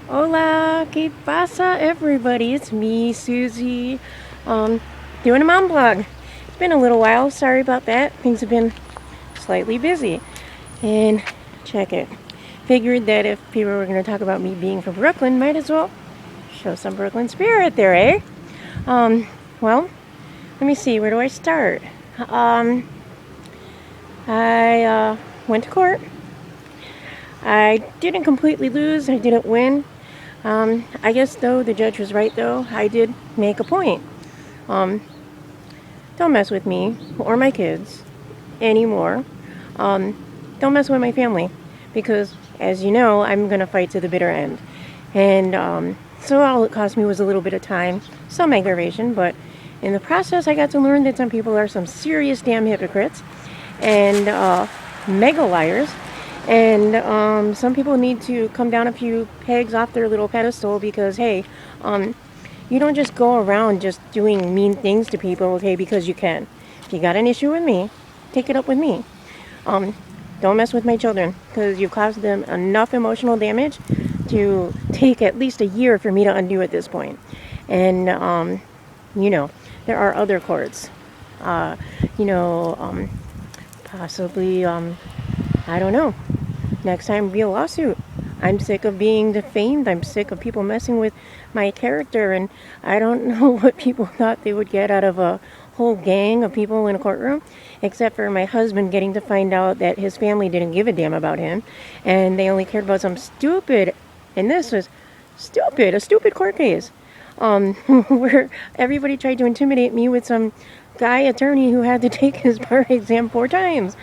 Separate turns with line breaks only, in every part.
Hola, ¿qué pasa, everybody? It's me, Susie, doing a mom blog. It's been a little while. Sorry about that. Things have been slightly busy. And check it. Figured that if people were going to talk about me being from Brooklyn, might as well show some Brooklyn spirit there, eh? Um, well, let me see. Where do I start? Um, I went to court. I didn't completely lose. I didn't win. I guess, though, the judge was right, though. I did make a point. Um, don't mess with me or my kids anymore. Don't mess with my family because, as you know, I'm going to fight to the bitter end. And so all it cost me was a little bit of time, some aggravation, but in the process, I got to learn that some people are some serious damn hypocrites and mega liars. And some people need to come down a few pegs off their little pedestal because, hey, you don't just go around just doing mean things to people, okay, because you can. If you got an issue with me, take it up with me. Don't mess with my children because you've caused them enough emotional damage to take at least a year for me to undo at this point. And, there are other courts. Uh, you know, possibly, I don't know. Next time, be a lawsuit. I'm sick of being defamed. I'm sick of people messing with my character. And I don't know what people thought they would get out of a whole gang of people in a courtroom, except for my husband getting to find out that his family didn't give a damn about him. And they only cared about some stupid, and this was stupid, a stupid court case. Where everybody tried to intimidate me with some guy attorney who had to take his bar exam 4 times.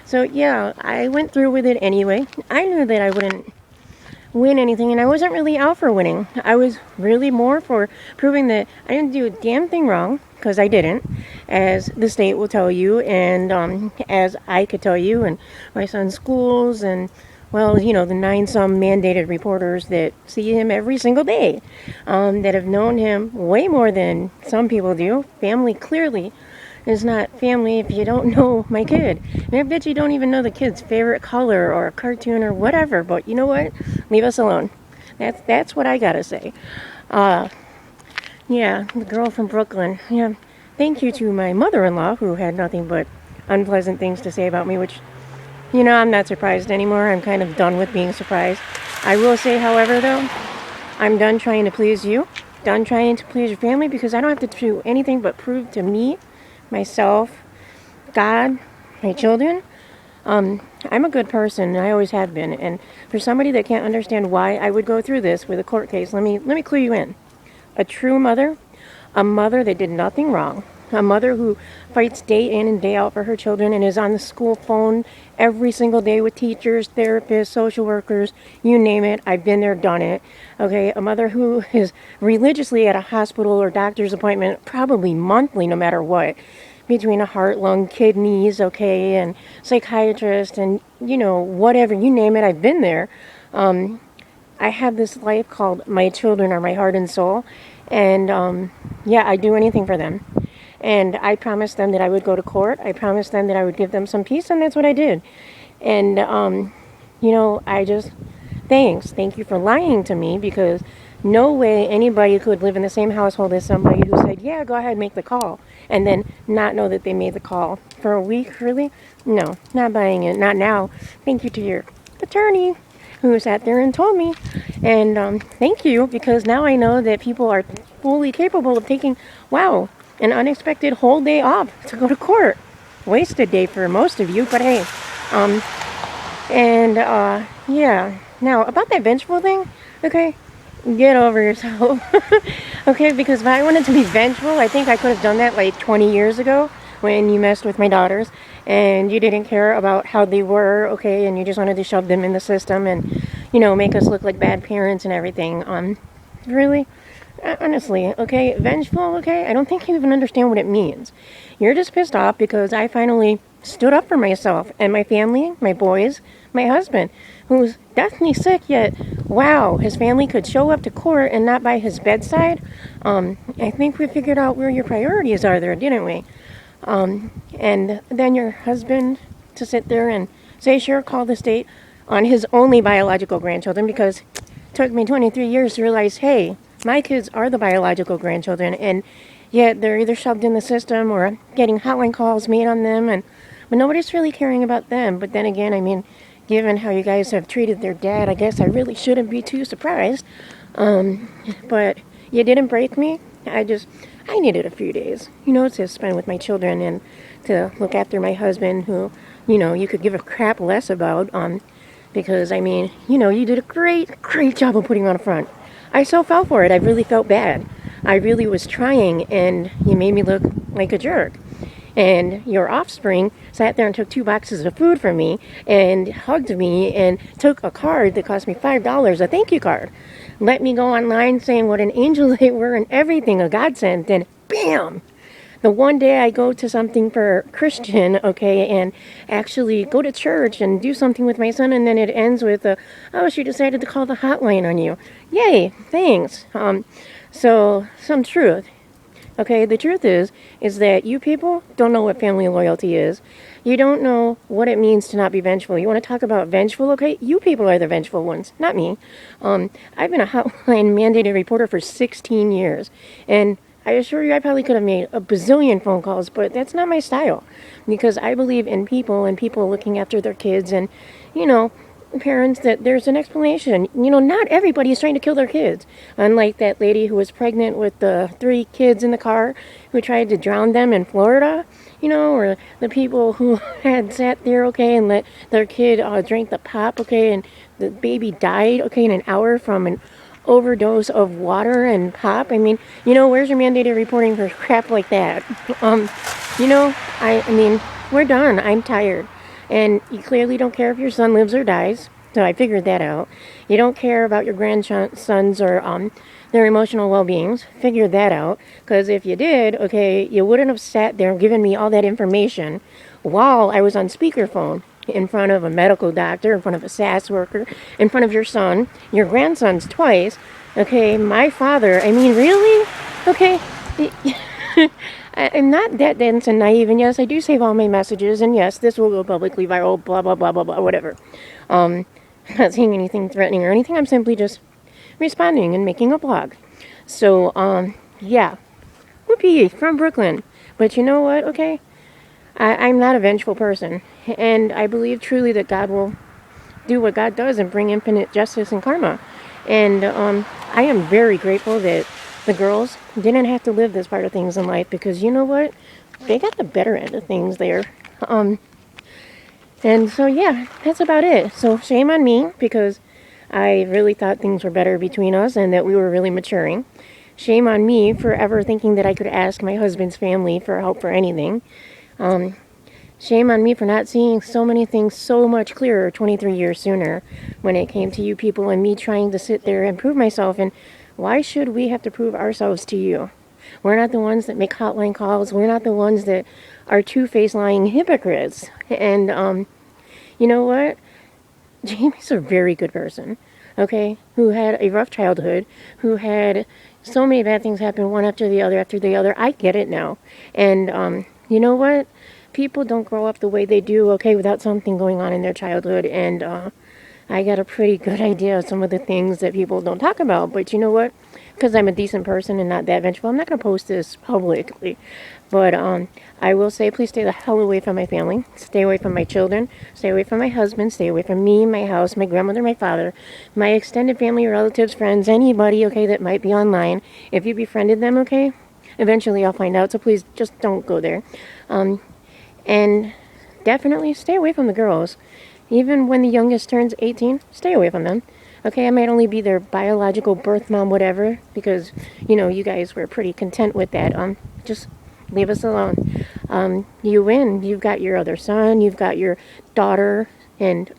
So yeah, I went through with it anyway. I knew that I wouldn't win anything, and I wasn't really out for winning. I was really more for proving that I didn't do a damn thing wrong, because I didn't, as the state will tell you, and as I could tell you, and my son's schools, and well, the 9-some mandated reporters that see him every single day, that have known him way more than some people do. Family clearly is not family if you don't know my kid. And I bet you don't even know the kid's favorite color or cartoon or whatever, but you know what? Leave us alone. That's what I gotta say. Yeah, the girl from Brooklyn. Yeah, thank you to my mother-in-law who had nothing but unpleasant things to say about me, which I'm not surprised anymore. I'm kind of done with being surprised. I will say, however, though, I'm done trying to please you, done trying to please your family, because I don't have to do anything but prove to me, myself, God, my children, I'm a good person, and I always have been. And for somebody that can't understand why I would go through this with a court case, let me clue you in. A true mother, a mother that did nothing wrong, a mother who fights day in and day out for her children and is on the school phone every single day with teachers, therapists, social workers, you name it. I've been there, done it. Okay, a mother who is religiously at a hospital or doctor's appointment, probably monthly, no matter what, between a heart, lung, kidneys, okay, and psychiatrist and, whatever, you name it, I've been there. I have this life called my children are my heart and soul. And, yeah, I'd do anything for them. And I promised them that I would go to court. I promised them that I would give them some peace, and that's what I did. And, I just, thank you for lying to me, because no way anybody could live in the same household as somebody who said, yeah, go ahead, make the call, and then not know that they made the call. For a week, really? No, not buying it, not now. Thank you to your attorney who sat there and told me. And thank you, because now I know that people are fully capable of taking, wow, an unexpected whole day off to go to court. Wasted day for most of you, but hey. Yeah. Now, about that vengeful thing, okay, get over yourself. Okay, because if I wanted to be vengeful, I think I could have done that like 20 years ago when you messed with my daughters and you didn't care about how they were, okay, and you just wanted to shove them in the system and, make us look like bad parents and everything. Really? Honestly, okay, vengeful, okay, I don't think you even understand what it means. You're just pissed off because I finally stood up for myself and my family, my boys, my husband, who's deathly sick, yet, wow, his family could show up to court and not by his bedside. I think we figured out where your priorities are there, didn't we? And then your husband to sit there and say, sure, call the state on his only biological grandchildren, because took me 23 years to realize, hey, my kids are the biological grandchildren, and yet they're either shoved in the system or getting hotline calls made on them, but nobody's really caring about them. But then again, I mean, given how you guys have treated their dad, I guess I really shouldn't be too surprised. But you didn't break me. I needed a few days, to spend with my children and to look after my husband, who, you could give a crap less about, because, I mean, you did a great job of putting on a front. I so fell for it. I really felt bad. I really was trying, and you made me look like a jerk. And your offspring sat there and took 2 boxes of food from me and hugged me and took a card that cost me $5, a thank you card. Let me go online saying what an angel they were and everything, a godsend, and bam! The one day I go to something for Christian, okay, and actually go to church and do something with my son, and then it ends with, oh, she decided to call the hotline on you. Yay, thanks. So, some truth. Okay, the truth is that you people don't know what family loyalty is. You don't know what it means to not be vengeful. You want to talk about vengeful? Okay, you people are the vengeful ones, not me. I've been a hotline mandated reporter for 16 years, and I assure you I probably could have made a bazillion phone calls, but that's not my style, because I believe in people and people looking after their kids, and, parents, that there's an explanation. Not everybody is trying to kill their kids. Unlike that lady who was pregnant with the 3 kids in the car who tried to drown them in Florida, or the people who had sat there, okay, and let their kid drink the pop, okay, and the baby died, okay, in an hour from an overdose of water and pop. I mean, where's your mandated reporting for crap like that? I mean, we're done. I'm tired. And you clearly don't care if your son lives or dies. So I figured that out. You don't care about your grandsons or their emotional well-beings. Figured that out. Because if you did, okay, you wouldn't have sat there and given me all that information while I was on speakerphone in front of a medical doctor, in front of a SAS worker, in front of your son, your grandsons twice. Okay, my father. I mean, really? Okay. I'm not that dense and naive, and yes, I do save all my messages, and yes, this will go publicly viral, blah, blah, blah, blah, blah, whatever. I'm not saying anything threatening or anything. I'm simply just responding and making a blog. So, yeah. Whoopee, from Brooklyn. But you know what, okay? I'm not a vengeful person, and I believe truly that God will do what God does and bring infinite justice and karma. And I am very grateful that the girls didn't have to live this part of things in life, because you know what? They got the better end of things there. And so, yeah, that's about it. So shame on me, because I really thought things were better between us and that we were really maturing. Shame on me for ever thinking that I could ask my husband's family for help for anything. Shame on me for not seeing so many things so much clearer 23 years sooner when it came to you people and me trying to sit there and prove myself. And why should we have to prove ourselves to you? We're not the ones that make hotline calls. We're not the ones that are two-faced lying hypocrites. And you know what? Jamie's a very good person, okay, who had a rough childhood, who had so many bad things happen one after the other. I get it now. And you know what? People don't grow up the way they do, okay, without something going on in their childhood. And I got a pretty good idea of some of the things that people don't talk about. But you know what? Because I'm a decent person and not that vengeful, I'm not going to post this publicly. But I will say, please stay the hell away from my family. Stay away from my children. Stay away from my husband. Stay away from me, my house, my grandmother, my father, my extended family, relatives, friends, anybody, okay, that might be online. If you befriended them, okay, eventually I'll find out. So please just don't go there. And definitely stay away from the girls. Even when the youngest turns 18, stay away from them. Okay, I might only be their biological birth mom, whatever, because, you guys were pretty content with that. Just leave us alone. You win. You've got your other son, you've got your daughter, and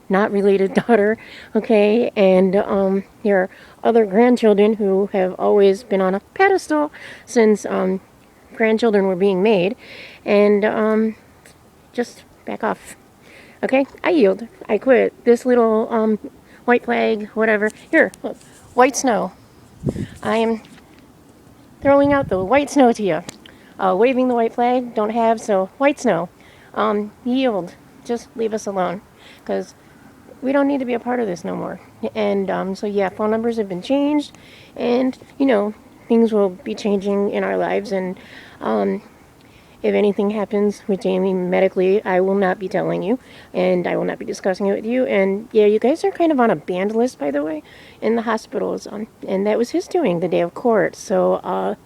not related daughter, okay, and your other grandchildren who have always been on a pedestal since grandchildren were being made, and just back off. Okay, I yield. I quit. This little white flag, whatever. Here, look, white snow. I am throwing out the white snow to you. Waving the white flag, don't have, so white snow. Yield. Just leave us alone. Because we don't need to be a part of this no more. And so yeah, phone numbers have been changed, and things will be changing in our lives. And if anything happens with Jamie medically, I will not be telling you, and I will not be discussing it with you. And yeah, you guys are kind of on a banned list, by the way, in the hospitals, and that was his doing the day of court. So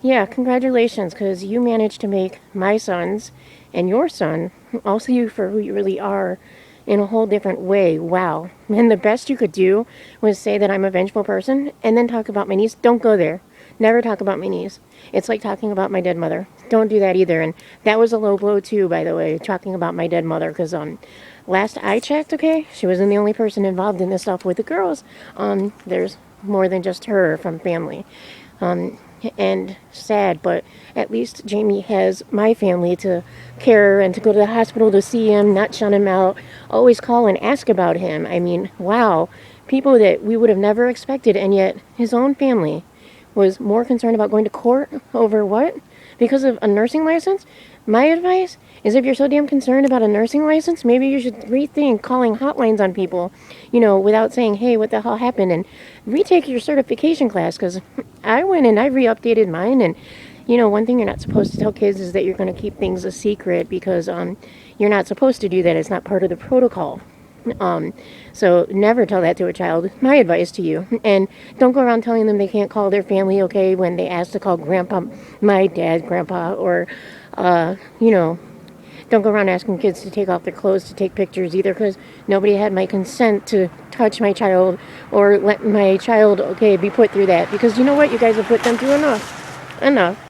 yeah, congratulations, because you managed to make my sons and your son also you for who you really are in a whole different way. Wow. And the best you could do was say that I'm a vengeful person and then talk about my niece. Don't go there. Never talk about my niece. It's like talking about my dead mother. Don't do that either. And that was a low blow too, by the way, talking about my dead mother, because last I checked, okay, she wasn't the only person involved in this stuff with the girls. There's more than just her from family. And sad, but at least Jamie has my family to care and to go to the hospital to see him, not shun him out, always call and ask about him. I mean, wow, people that we would have never expected, and yet his own family was more concerned about going to court over what? Because of a nursing license? My advice is, if you're so damn concerned about a nursing license, maybe you should rethink calling hotlines on people, without saying, hey, what the hell happened, and retake your certification class, because I went and I re-updated mine. And one thing you're not supposed to tell kids is that you're going to keep things a secret, because you're not supposed to do that. It's not part of the protocol. So never tell that to a child. My advice to you. And don't go around telling them they can't call their family, okay, when they ask to call grandpa, my dad, grandpa, or don't go around asking kids to take off their clothes to take pictures either, because nobody had my consent to touch my child or let my child, okay, be put through that, because you know what? You guys have put them through enough. Enough.